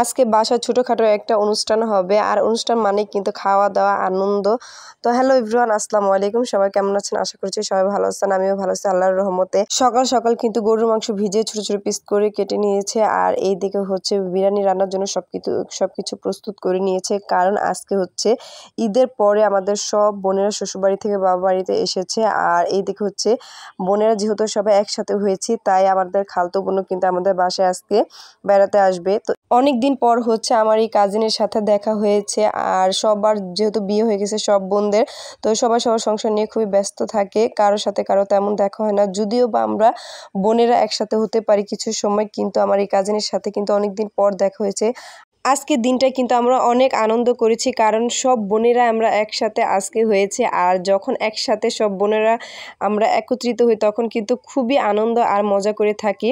আজকে বাসায় ছোটখাটো একটা অনুষ্ঠান হবে আর অনুষ্ঠান মানে কিন্তু খাওয়া দাওয়া আনন্দ। তো হ্যালো এভরিওয়ান, আসসালামু আলাইকুম। সবাই কেমন আছেন? আশা করছি সবাই ভালো আছেন। আমিও ভালো আছি আল্লাহর রহমতে। সকাল সকাল কিন্তু গরুর মাংস ভিজিয়ে ছোট ছোট পিস করে কেটে নিয়েছে আর এইদিকে হচ্ছে বিরিয়ানি রান্নার জন্য সবকিছু প্রস্তুত করে নিয়েছে। কারণ আজকে হচ্ছে ঈদের পরে আমাদের সব বোনেরা শ্বশুরবাড়ি থেকে বাবা বাড়িতে এসেছে। আর এইদিকে হচ্ছে বোনেরা যেহেতু সবাই একসাথে হয়েছি, তাই আমাদের খালতো বোনও কিন্তু আমাদের বাসায় আজকে বেড়াতে আসবে। তো অনেক দিন পর হচ্ছে আমার এই কাজিনের সাথে দেখা হয়েছে। আর সবার যেহেতু বিয়ে হয়ে গেছে সব বোনদের, তো সবাই সবার সংসার নিয়ে খুবই ব্যস্ত থাকে, কারোর সাথে কারো তেমন দেখা হয় না। যদিও বা আমরা বোনেরা একসাথে হতে পারি কিছু সময়, কিন্তু আমার এই কাজিনের সাথে কিন্তু অনেকদিন পর দেখা হয়েছে। আজকের দিনটা কিন্তু আমরা অনেক আনন্দ করেছি, কারণ সব বোনেরা আমরা একসাথে আজকে হয়েছে। আর যখন একসাথে সব বোনেরা আমরা একত্রিত হই তখন কিন্তু খুবই আনন্দ আর মজা করে থাকি।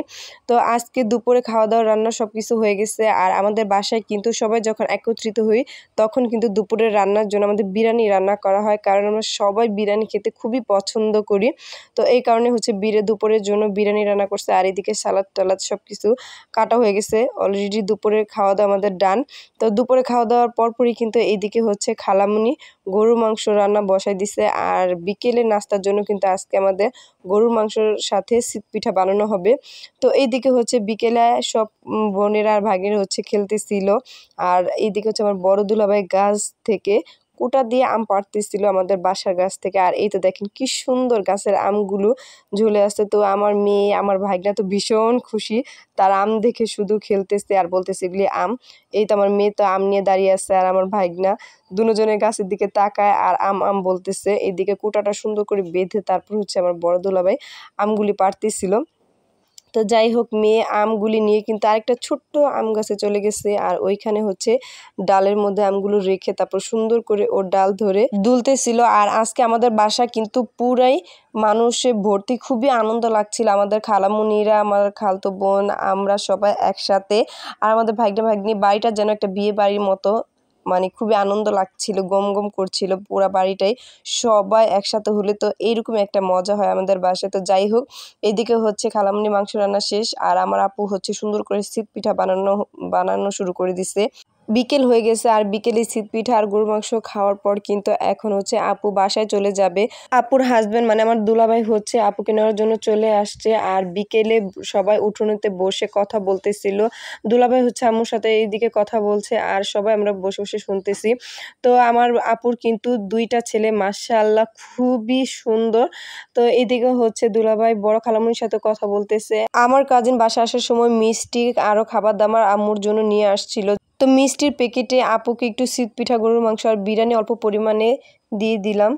তো আজকে দুপুরে খাওয়া দাওয়া রান্না সব কিছু হয়ে গেছে। আর আমাদের বাসায় কিন্তু সবাই যখন একত্রিত হই তখন কিন্তু দুপুরের রান্নার জন্য আমাদের বিরিয়ানি রান্না করা হয়, কারণ আমরা সবাই বিরিয়ানি খেতে খুবই পছন্দ করি। তো এই কারণে হচ্ছে দুপুরের জন্য বিরিয়ানি রান্না করছে। আর এদিকে সালাদ টালাদ সব কিছু কাটা হয়ে গেছে অলরেডি। দুপুরের খাওয়া দাওয়া আমাদের ডান। তো দুপুরে খাওয়া দাওয়ার পরপরই কিন্তু এইদিকে হচ্ছে খালামুনি গরুর মাংস রান্না বসাই দিছে। আর বিকেলে নাস্তার জন্য কিন্তু আজকে আমাদের গরুর মাংসের সাথে শীত পিঠা বানানো হবে। তো এইদিকে হচ্ছে বিকেলে সব বোনেরা আর ভাগিরা হচ্ছে খেলতেছিল। আর এইদিকে হচ্ছে আমার বড় দুলাভাই গাছ থেকে কুটা দিয়ে আম পাড়তেছিল আমাদের বাসার গাছ থেকে। আর এই তো দেখেন কি সুন্দর গাছের আমগুলো ঝুলে আসছে। তো আমার মেয়ে আমার ভাগনা তো ভীষণ খুশি, তার আম দেখে শুধু খেলতেছে আর বলতেছে এগুলি আম। এই তো আমার মেয়ে তো আম নিয়ে দাঁড়িয়ে আছে আর আমার ভাগনা দুজনের গাছের দিকে তাকায় আর আম আম বলতেছে। এইদিকে কুটাটা সুন্দর করে বেঁধে তারপর হচ্ছে আমার বড় দুলাভাই আমগুলি পাড়তেছিল। তো যাই হোক, মেয়ে আমগুলি নিয়ে কিন্তু আরেকটা ছোট্ট আম গাছে চলে গেছে। আর ওইখানে হচ্ছে ডালের মধ্যে আমগুলো রেখে তারপর সুন্দর করে ওর ডাল ধরে দুলতেছিল। আর আজকে আমাদের বাসা কিন্তু পুরাই মানুষে ভর্তি, খুবই আনন্দ লাগছিল। আমাদের খালামুনিরা, আমার খালতো বোন, আমরা সবাই একসাথে। আর আমাদের ভাগ্নে ভাগ্নি বাড়িটা যেন একটা বিয়ে বাড়ির মতো, মানে খুবই আনন্দ লাগছিল, গম গম করছিল পুরা বাড়িটাই। সবাই একসাথে হলে তো এইরকম একটা মজা হয় আমাদের বাসায়। তো যাই হোক, এদিকে হচ্ছে খালামুনি মাংস রান্না শেষ আর আমার আপু হচ্ছে সুন্দর করে শীত পিঠা বানানো শুরু করে দিছে। বিকেল হয়ে গেছে আর বিকেলে শীত পিঠা আর গরুর মাংস খাওয়ার পর কিন্তু এখন হচ্ছে আপু বাসায় চলে যাবে। আপুর হাজবেন্ড মানে আমার দুলাভাই হচ্ছে আপুকে নেওয়ার জন্য চলে আসছে। আর বিকেলে সবাই উঠোনেতে বসে কথা বলতেছিল। দুলাভাই হচ্ছে আম্মুর সাথে এইদিকে কথা বলছে আর সবাই আমরা বসে বসে শুনতেছি। তো আমার আপুর কিন্তু দুইটা ছেলে, মাশাআল্লাহ খুবই সুন্দর। তো এদিকে হচ্ছে দুলাভাই বড় খালামুনির সাথে কথা বলতেছে। আমার কাজিন বাসা আসার সময় মিষ্টি আরো খাবার দাবার আম্মুর জন্য নিয়ে আসছিল। তো মিষ্টির প্যাকেটে আপুকে একটু শীত পিঠা, গরুর মাংস আর বিরিয়ানি অল্প পরিমাণে দিয়ে দিলাম।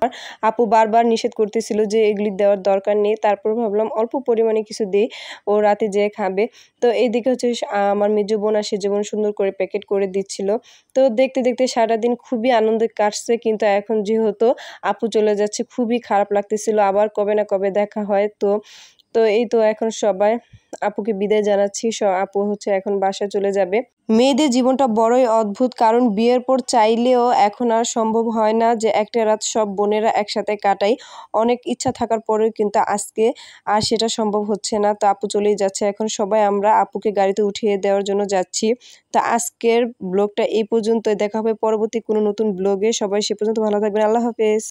আপু বারবার নিষেধ করতেছিল যে এগুলি দেওয়ার দরকার নেই, তারপর ভাবলাম অল্প পরিমাণে কিছু দিই, ও রাতে যেয়ে খাবে। তো এইদিকে হচ্ছে আমার মেজো বোন আর সেজো বোন সুন্দর করে প্যাকেট করে দিচ্ছিল। তো দেখতে দেখতে সারাদিন খুবই আনন্দে কাটছে। কিন্তু এখন যেহেতু আপু চলে যাচ্ছে খুবই খারাপ লাগতেছিল, আবার কবে না কবে দেখা হয়। তো তো এই তো এখন সবাই আপুকে বিদায় জানাচ্ছি। আপু হচ্ছে এখন বাসায় চলে যাবে। মেয়েদের জীবনটা বড়ই অদ্ভুত, কারণ বিয়ের পর চাইলেও এখন আর সম্ভব হয় না যে একটা রাত সব বোনেরা একসাথে কাটাই। অনেক ইচ্ছা থাকার পরেও কিন্তু আজকে আর সেটা সম্ভব হচ্ছে না। তো আপু চলেই যাচ্ছে, এখন সবাই আমরা আপুকে গাড়িতে উঠিয়ে দেওয়ার জন্য যাচ্ছি। তো আজকের ব্লগটা এই পর্যন্তই, দেখা হবে পরবর্তী কোনো নতুন ব্লগে। সবাই সে পর্যন্ত ভালো থাকবেন, আল্লাহ হাফেজ।